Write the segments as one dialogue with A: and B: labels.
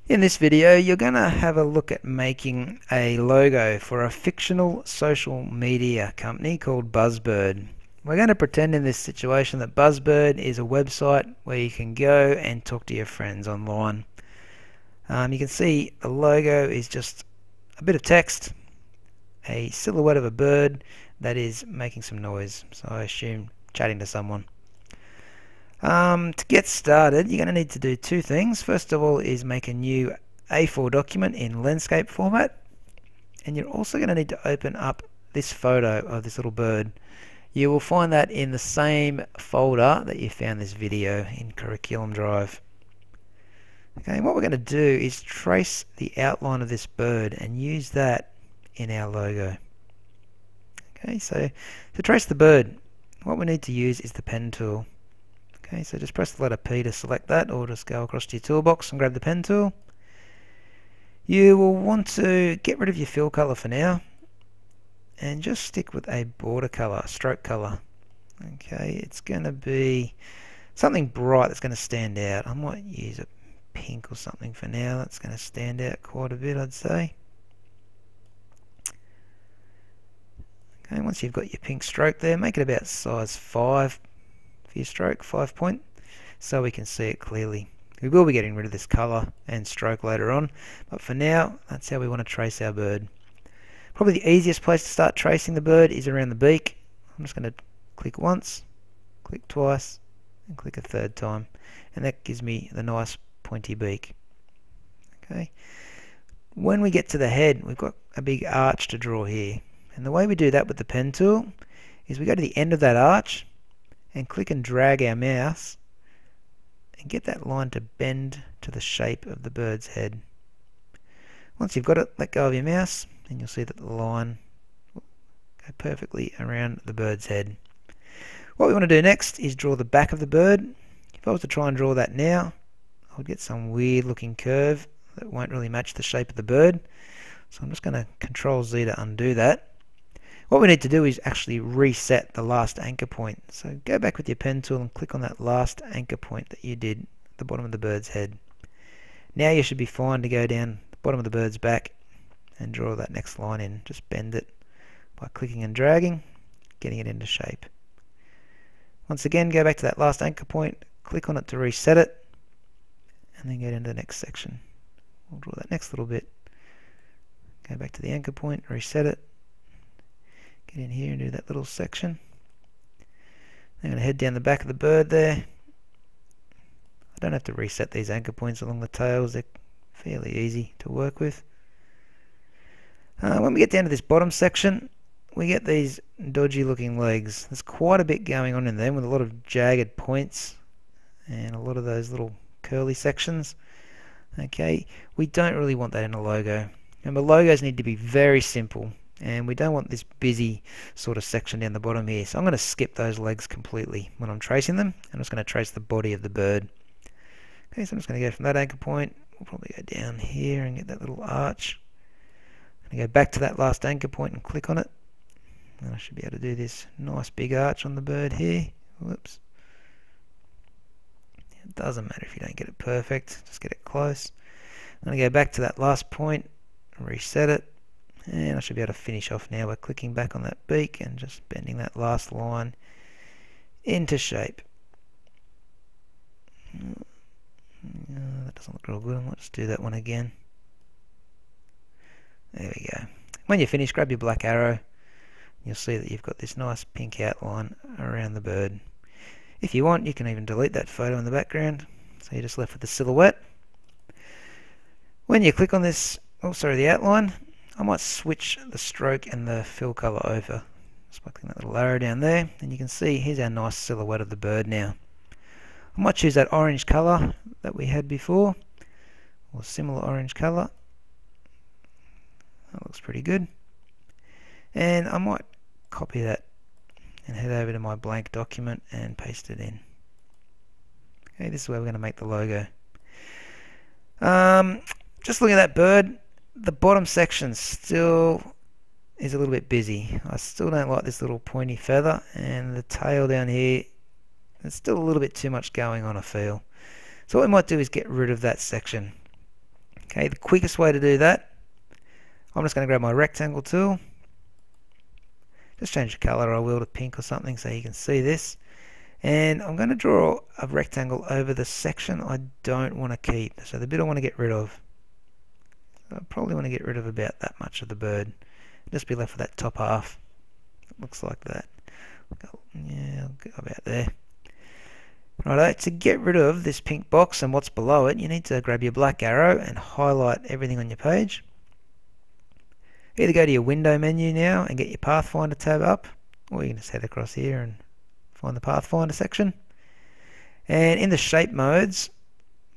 A: In this video, you're going to have a look at making a logo for a fictional social media company called Buzzbird. We're going to pretend in this situation that Buzzbird is a website where you can go and talk to your friends online. You can see the logo is just a bit of text, a silhouette of a bird that is making some noise, so I assume chatting to someone. To get started, you're going to need to do two things. First of all is make a new A4 document in landscape format, and you're also going to need to open up this photo of this little bird. You will find that in the same folder that you found this video in Curriculum Drive. Okay, what we're going to do is trace the outline of this bird and use that in our logo. Okay, so to trace the bird, what we need to use is the pen tool. Okay, so just press the letter P to select that, or just go across to your toolbox and grab the pen tool. You will want to get rid of your fill color for now and just stick with a border color, stroke color. Okay, it's going to be something bright that's going to stand out. I might use a pink or something for now. That's going to stand out quite a bit, I'd say. Okay, once you've got your pink stroke there, make it about size 5 for your stroke, 5 point, so we can see it clearly. We will be getting rid of this color and stroke later on, but for now, that's how we want to trace our bird. Probably the easiest place to start tracing the bird is around the beak. I'm just going to click once, click twice, and click a third time, and that gives me the nice pointy beak. Okay. When we get to the head, we've got a big arch to draw here, and the way we do that with the pen tool is we go to the end of that arch and click and drag our mouse and get that line to bend to the shape of the bird's head. Once you've got it, let go of your mouse and you'll see that the line will go perfectly around the bird's head. What we want to do next is draw the back of the bird. If I was to try and draw that now, I would get some weird looking curve that won't really match the shape of the bird. So I'm just going to Control Z to undo that. What we need to do is actually reset the last anchor point. So go back with your pen tool and click on that last anchor point that you did at the bottom of the bird's head. Now you should be fine to go down the bottom of the bird's back and draw that next line in. Just bend it by clicking and dragging, getting it into shape. Once again, go back to that last anchor point, click on it to reset it, and then go into the next section. We'll draw that next little bit. Go back to the anchor point, reset it, get in here and do that little section. I'm going to head down the back of the bird there. I don't have to reset these anchor points along the tails, they're fairly easy to work with. When we get down to this bottom section, we get these dodgy looking legs. There's quite a bit going on in them with a lot of jagged points and a lot of those little curly sections. Okay, we don't really want that in a logo. Remember, logos need to be very simple, and we don't want this busy sort of section down the bottom here. So I'm going to skip those legs completely when I'm tracing them. I'm just going to trace the body of the bird. Okay, so I'm just going to go from that anchor point. We'll probably go down here and get that little arch. I'm going to go back to that last anchor point and click on it. And I should be able to do this nice big arch on the bird here. Whoops. It doesn't matter if you don't get it perfect, just get it close. I'm going to go back to that last point, reset it, and I should be able to finish off now by clicking back on that beak and just bending that last line into shape. That doesn't look real good. Let's do that one again. There we go. When you're finished, grab your black arrow. You'll see that you've got this nice pink outline around the bird. If you want, you can even delete that photo in the background, so you're just left with the silhouette. When you click on this, the outline, I might switch the stroke and the fill color over. Just by clicking that little arrow down there, and you can see here's our nice silhouette of the bird now. I might choose that orange color that we had before, or similar orange color. That looks pretty good. And I might copy that and head over to my blank document and paste it in. Okay, this is where we're going to make the logo. Just looking at that bird, the bottom section still is a little bit busy. I still don't like this little pointy feather, and the tail down here, there's still a little bit too much going on, I feel. So what we might do is get rid of that section. Okay, the quickest way to do that, I'm just going to grab my rectangle tool, just change the color I will to pink or something so you can see this, and I'm going to draw a rectangle over the section I don't want to keep, so the bit I want to get rid of. So I probably want to get rid of about that much of the bird, just be left with that top half. It looks like that. Yeah, I'll go about there. Righto, to get rid of this pink box and what's below it, you need to grab your black arrow and highlight everything on your page. Either go to your window menu now and get your Pathfinder tab up, or you can just head across here and find the Pathfinder section. And in the shape modes,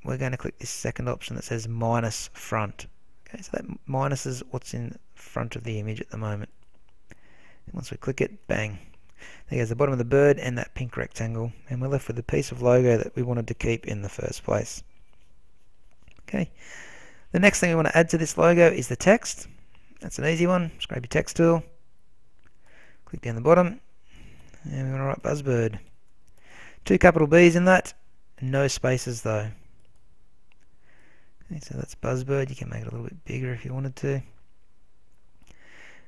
A: we're going to click this second option that says minus front. Okay, so that minuses what's in front of the image at the moment. And once we click it, bang. There goes the bottom of the bird and that pink rectangle, and we're left with the piece of logo that we wanted to keep in the first place. Okay, the next thing we want to add to this logo is the text. That's an easy one. Just grab your text tool, click down the bottom, and we want to write Buzzbird. 2 capital B's in that, no spaces though. Okay, so that's Buzzbird. You can make it a little bit bigger if you wanted to.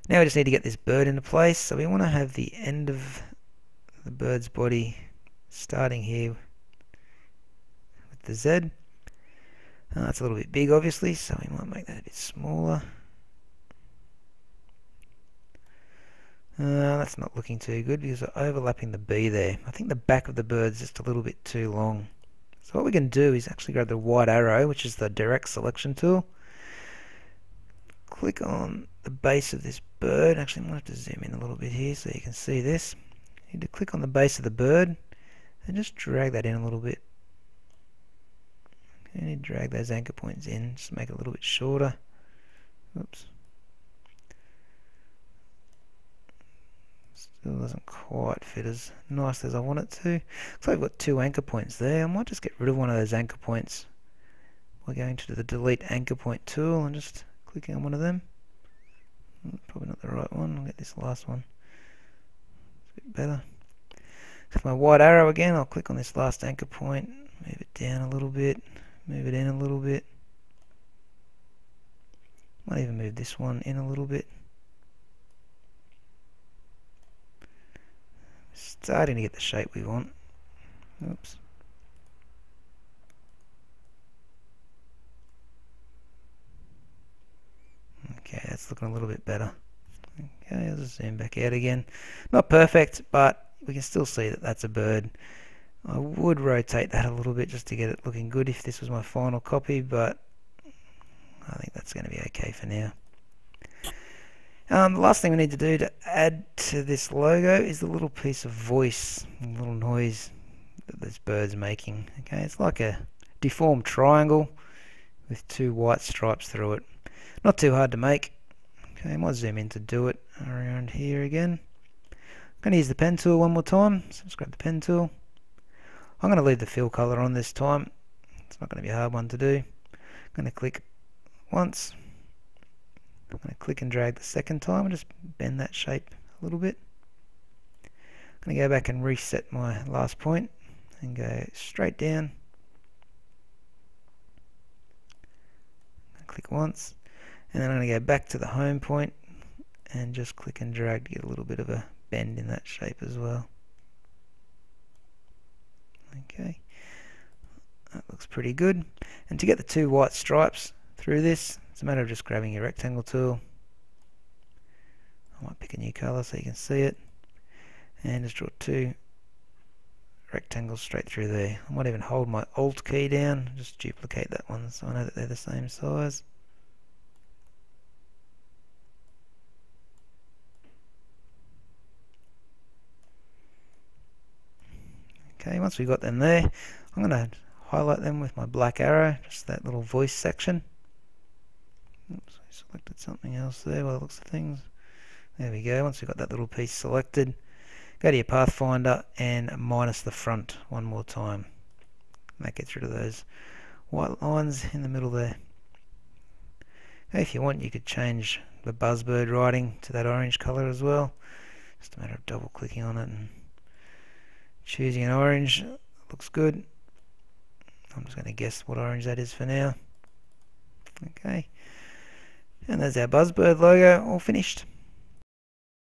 A: Now we just need to get this bird into place, so we want to have the end of the bird's body starting here with the Z. That's a little bit big obviously, so we might make that a bit smaller. That's not looking too good because we're overlapping the B there. I think the back of the bird's just a little bit too long. So what we can do is actually grab the white arrow, which is the direct selection tool. Click on the base of this bird. Actually, I'm going to have to zoom in a little bit here so you can see this. You need to click on the base of the bird and just drag that in a little bit. You need to drag those anchor points in, just make it a little bit shorter. Oops. Still doesn't quite fit as nice as I want it to. Looks like I've got 2 anchor points there. I might just get rid of one of those anchor points by going to the delete anchor point tool and just clicking on one of them. Probably not the right one. I'll get this last one. It's a bit better. With my white arrow again, I'll click on this last anchor point, move it down a little bit, move it in a little bit. Might even move this one in a little bit. Starting to get the shape we want. Oops. Okay, that's looking a little bit better. Okay, I'll just zoom back out again. Not perfect, but we can still see that that's a bird. I would rotate that a little bit just to get it looking good if this was my final copy, but I think that's going to be okay for now. The last thing we need to do to add to this logo is the little piece of voice, a little noise that this bird's making. Okay, it's like a deformed triangle with 2 white stripes through it. Not too hard to make. Okay, I might zoom in to do it around here again. I'm going to use the pen tool one more time, so just grab the pen tool. I'm going to leave the fill color on this time. It's not going to be a hard one to do. I'm going to click once. I'm going to click and drag the second time and just bend that shape a little bit. I'm going to go back and reset my last point and go straight down. Click once, and then I'm going to go back to the home point and just click and drag to get a little bit of a bend in that shape as well. Okay, that looks pretty good. And to get the 2 white stripes through this, it's a matter of just grabbing your rectangle tool. I might pick a new color so you can see it, and just draw 2 rectangles straight through there. I might even hold my Alt key down, just duplicate that one so I know that they're the same size. Okay, once we've got them there, I'm going to highlight them with my black arrow, just that little voice section. Oops, I selected something else there by the looks of things. There we go. Once we've got that little piece selected, go to your Pathfinder and minus the front one more time. That gets rid of those white lines in the middle there. Okay, if you want, you could change the Buzzbird writing to that orange color as well. Just a matter of double clicking on it and choosing an orange. Looks good. I'm just going to guess what orange that is for now. Okay, and there's our Buzzbird logo all finished.